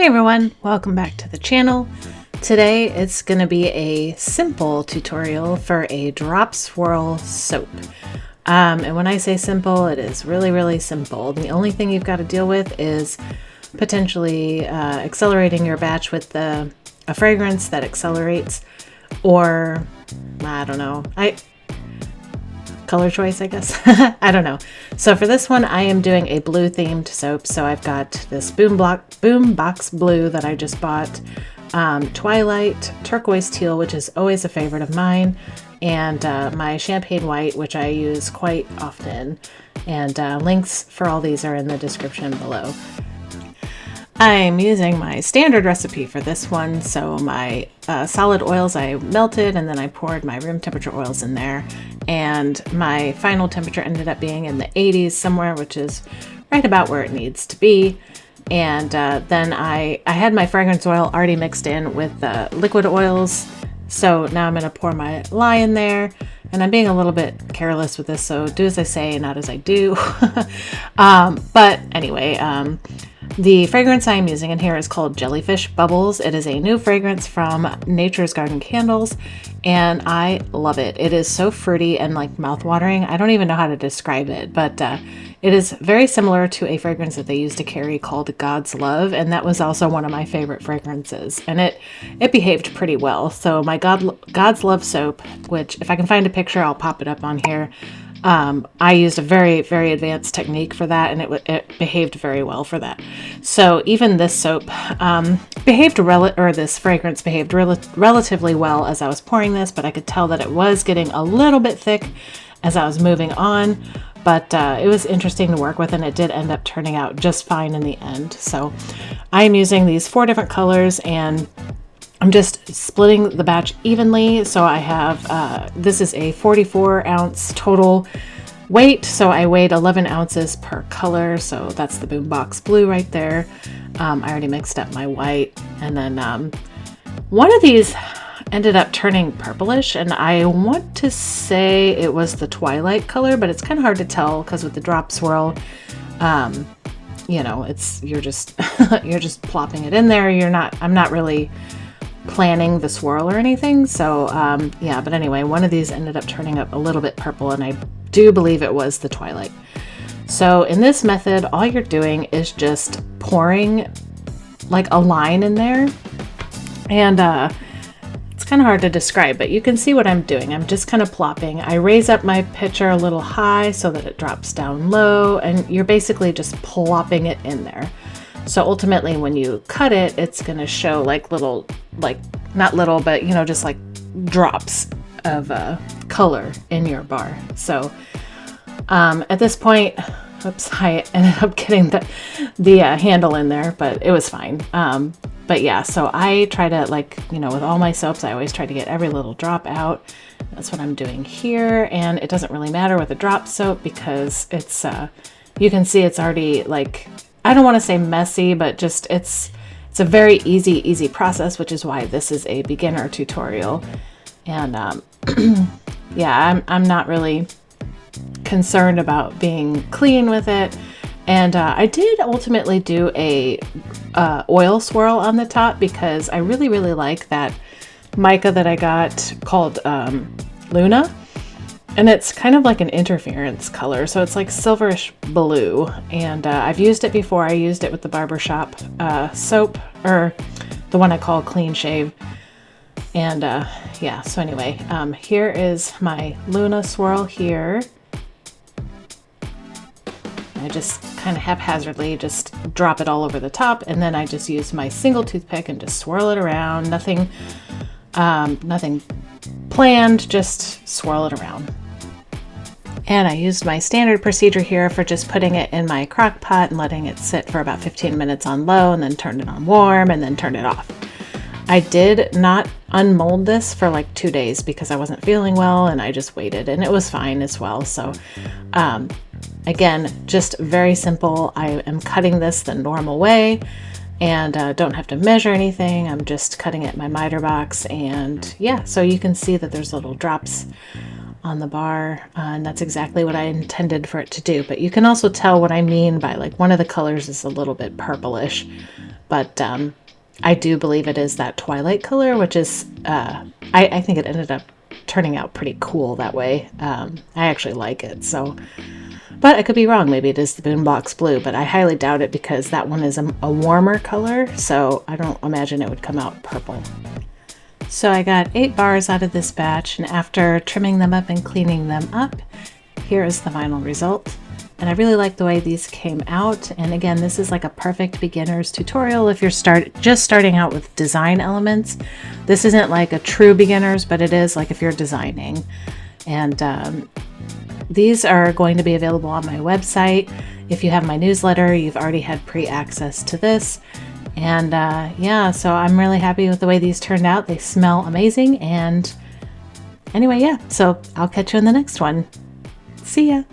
Hey everyone, welcome back to the channel. Today it's going to be a simple tutorial for a drop swirl soap. And when I say simple, it is really simple. The only thing you've got to deal with is potentially accelerating your batch with a fragrance that accelerates, or I don't know, color choice, I guess. I don't know. So for this one, I am doing a blue themed soap. So I've got this boom box blue that I just bought, Twilight, turquoise teal, which is always a favorite of mine, and my champagne white, which I use quite often. And links for all these are in the description below. I'm using my standard recipe for this one. So my solid oils I melted, and then I poured my room temperature oils in there, and my final temperature ended up being in the 80s somewhere, which is right about where it needs to be. And then I had my fragrance oil already mixed in with the liquid oils. So now I'm going to pour my lye in there, and I'm being a little bit careless with this, so do as I say, not as I do. But anyway, the fragrance I'm using in here is called Jellyfish Bubbles. It is a new fragrance from Nature's Garden Candles, and I love it. It is so fruity and like mouth-watering. I don't even know how to describe it, but it is very similar to a fragrance that they used to carry called God's Love, and that was also one of my favorite fragrances, and it behaved pretty well. So my God's Love soap, which if I can find a picture, I'll pop it up on here. I used a very advanced technique for that, and it behaved very well for that. So even this soap this fragrance behaved relatively well as I was pouring this, but I could tell that it was getting a little bit thick as I was moving on. But it was interesting to work with, and it did end up turning out just fine in the end. So I'm using these 4 different colors, and I'm just splitting the batch evenly. So I have, this is a 44 ounce total weight. So I weighed 11 ounces per color. So that's the boombox blue right there. I already mixed up my white, and then one of these ended up turning purplish, and I want to say it was the Twilight color, but it's kind of hard to tell because with the drop swirl, you know, you're just you're just plopping it in there. I'm not really planning the swirl or anything. So yeah, but anyway, one of these ended up turning up a little bit purple, and I do believe it was the Twilight. So in this method, all you're doing is just pouring like a line in there, and it's kind of hard to describe, but you can see what I'm doing. I'm just kind of plopping. I raise up my pitcher a little high so that it drops down low, and you're basically just plopping it in there. So ultimately when you cut it, it's going to show like little, like not little, but you know, just like drops of color in your bar. So at this point, oops, I ended up getting the handle in there, but it was fine. But yeah, so I try to, like, you know, with all my soaps, I always try to get every little drop out. That's what I'm doing here. And it doesn't really matter with a drop soap because it's, you can see it's already like, I don't want to say messy, but just it's a very easy process, which is why this is a beginner tutorial. And yeah, I'm not really concerned about being clean with it. And I did ultimately do a oil swirl on the top because I really like that mica that I got called Luna, and it's kind of like an interference color, so it's like silverish blue, and I've used it before. I used it with the barbershop soap, or the one I call Clean Shave, and yeah, so anyway, here is my Luna swirl here. I just kind of haphazardly just drop it all over the top, and then I just use my single toothpick and just swirl it around. Nothing planned, just swirl it around. And I used my standard procedure here for just putting it in my crock pot and letting it sit for about 15 minutes on low, and then turned it on warm, and then turned it off. I did not unmold this for like 2 days because I wasn't feeling well, and I just waited, and it was fine as well. So again, just very simple. I am cutting this the normal way, and don't have to measure anything. I'm just cutting it in my miter box, and yeah, so you can see that there's little drops on the bar, and that's exactly what I intended for it to do. But you can also tell what I mean by, like, one of the colors is a little bit purplish, but I do believe it is that twilight color, which is, I think it ended up turning out pretty cool that way. I actually like it, so, but I could be wrong. Maybe it is the Boombox Blue, but I highly doubt it because that one is a warmer color, so I don't imagine it would come out purple. So I got 8 bars out of this batch, and after trimming them up and cleaning them up, here is the final result. And I really like the way these came out. And again, this is like a perfect beginner's tutorial if you're just starting out with design elements. This isn't like a true beginner's, but it is like if you're designing. And these are going to be available on my website. If you have my newsletter, you've already had pre-access to this. And yeah, so I'm really happy with the way these turned out. They smell amazing. And anyway, yeah, so I'll catch you in the next one. See ya.